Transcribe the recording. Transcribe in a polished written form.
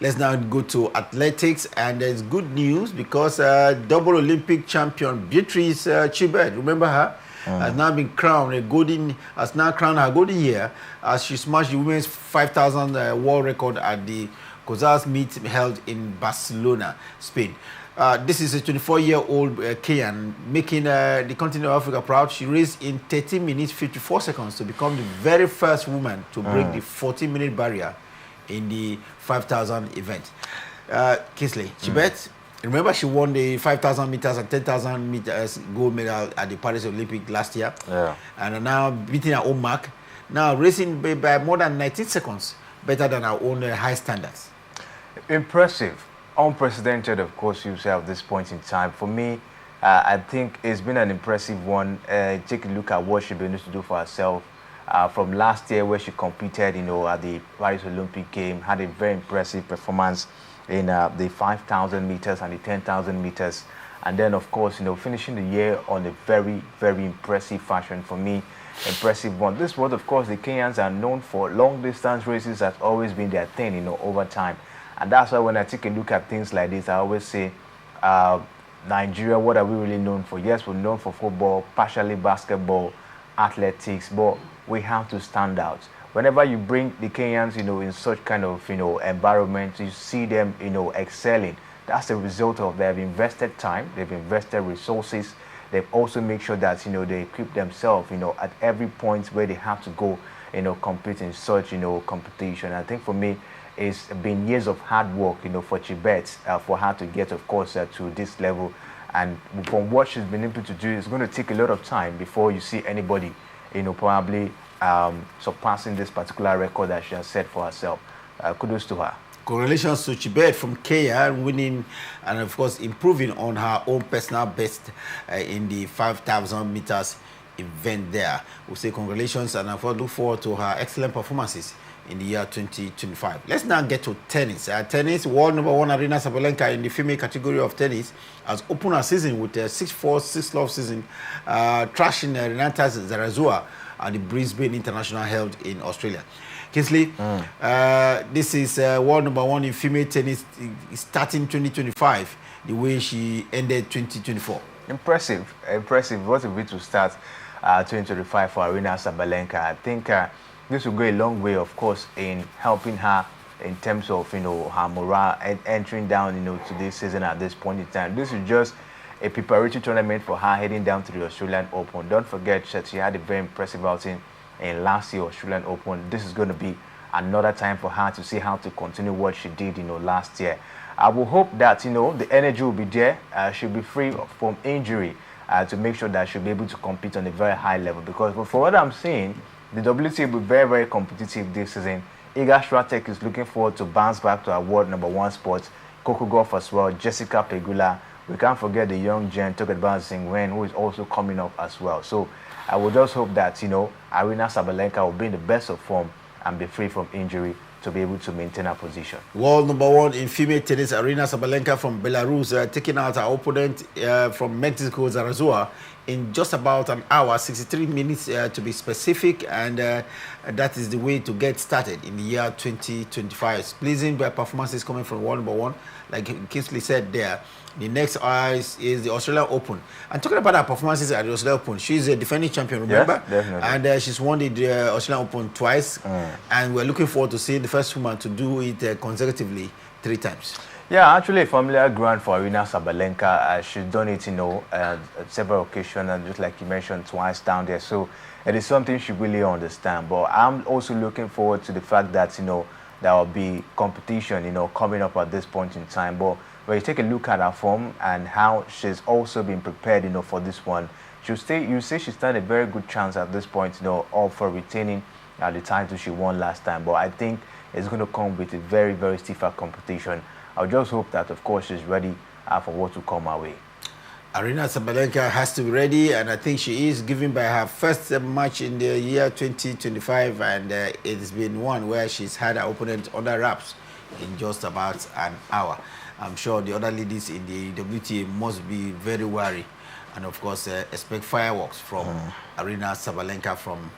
Let's now go to athletics, and there's good news because double Olympic champion Beatrice Chebet, remember her, has now been crowned her golden year as she smashed the women's 5,000 world record at the Cursa meet held in Barcelona, Spain. This is a 24-year-old Kenyan making the continent of Africa proud. She raced in 13 minutes 54 seconds to become the very first woman to break the 14-minute barrier in the 5,000 event. Kingsley Chebet, remember she won the 5,000 meters and 10,000 meters gold medal at the Paris Olympic last year. Yeah. And now beating her own mark. Now racing by more than 19 seconds better than her own high standards. Impressive. Unprecedented, of course, you say at this point in time. For me, I think it's been an impressive one. Take a look at what she's been able to do for herself. From last year where she competed, at the Paris Olympic game, had a very impressive performance in the 5,000 meters and the 10,000 meters. And then, of course, finishing the year on a very, very impressive fashion. For me, impressive one. This was, of course, the Kenyans are known for long distance races. Has always been their thing, over time. And that's why when I take a look at things like this, I always say, Nigeria, what are we really known for? Yes, we're known for football, partially basketball, athletics, but we have to stand out. Whenever you bring the Kenyans, in such kind of, environment, you see them, excelling. That's the result of they've invested time, they've invested resources. They've also made sure that, they equip themselves, at every point where they have to go, compete in such, competition. I think for me, it's been years of hard work, for Chebet, for her to get, of course, to this level. And from what she's been able to do, it's going to take a lot of time before you see anybody, probably surpassing this particular record that she has set for herself. Kudos to her. Congratulations to Chebet from Kenya, winning and, of course, improving on her own personal best in the 5,000 meters event there. We'll say congratulations, and I look forward to her excellent performances in the year 2025. Let's now get to tennis. Tennis, world number one Arina Sabalenka in the female category of tennis has opened her season with a 6-4, 6-love season, trashing Renata Zarazua at the Brisbane International held in Australia. Kingsley, this is world number one in female tennis starting 2025, the way she ended 2024. Impressive. What a way to start 2025 for Arina Sabalenka. I think this will go a long way, of course, in helping her in terms of, her morale and entering down, to this season at this point in time. This is just a preparatory tournament for her heading down to the Australian Open. Don't forget that she had a very impressive outing in last year's Australian Open. This is going to be another time for her to see how to continue what she did, last year. I will hope that, the energy will be there. She'll be free from injury to make sure that she'll be able to compete on a very high level. Because for what I'm seeing, the WTA will be very, very competitive this season. Iga Swiatek is looking forward to bounce back to our world number one spot. Coco Gauff as well, Jessica Pegula. We can't forget the young Jen Togetban Singwen, who is also coming up as well. So I would just hope that, Arina Sabalenka will be in the best of form and be free from injury to be able to maintain her position. World number one in female tennis, Arina Sabalenka from Belarus, taking out her opponent from Mexico, Zarazua, in just about an hour, 63 minutes to be specific, and that is the way to get started in the year 2025. It's pleasing by performances coming from world number one, like Kingsley said there. The next is the Australian Open. And talking about her performances at the Australian Open, she's a defending champion, remember? Yes, definitely. And she's won the Australian Open twice. And we're looking forward to seeing the first woman to do it consecutively 3 times. Yeah, actually a familiar ground for Arina Sabalenka. She's done it, at several occasions, and just like you mentioned, twice down there. So it is something she really understands. But I'm also looking forward to the fact that, there will be competition, coming up at this point in time. But when you take a look at her form and how she's also been prepared, for this one, you say she stand a very good chance at this point, all for retaining the title she won last time. But I think it's going to come with a very, very stiffer competition. I just hope that, of course, she's ready for what to come our way. Arina Sabalenka has to be ready, and I think she is, given by her first match in the year 2025, and it's been one where she's had her opponent under wraps in just about an hour. I'm sure the other ladies in the WTA must be very wary, and of course expect fireworks from Arina Sabalenka from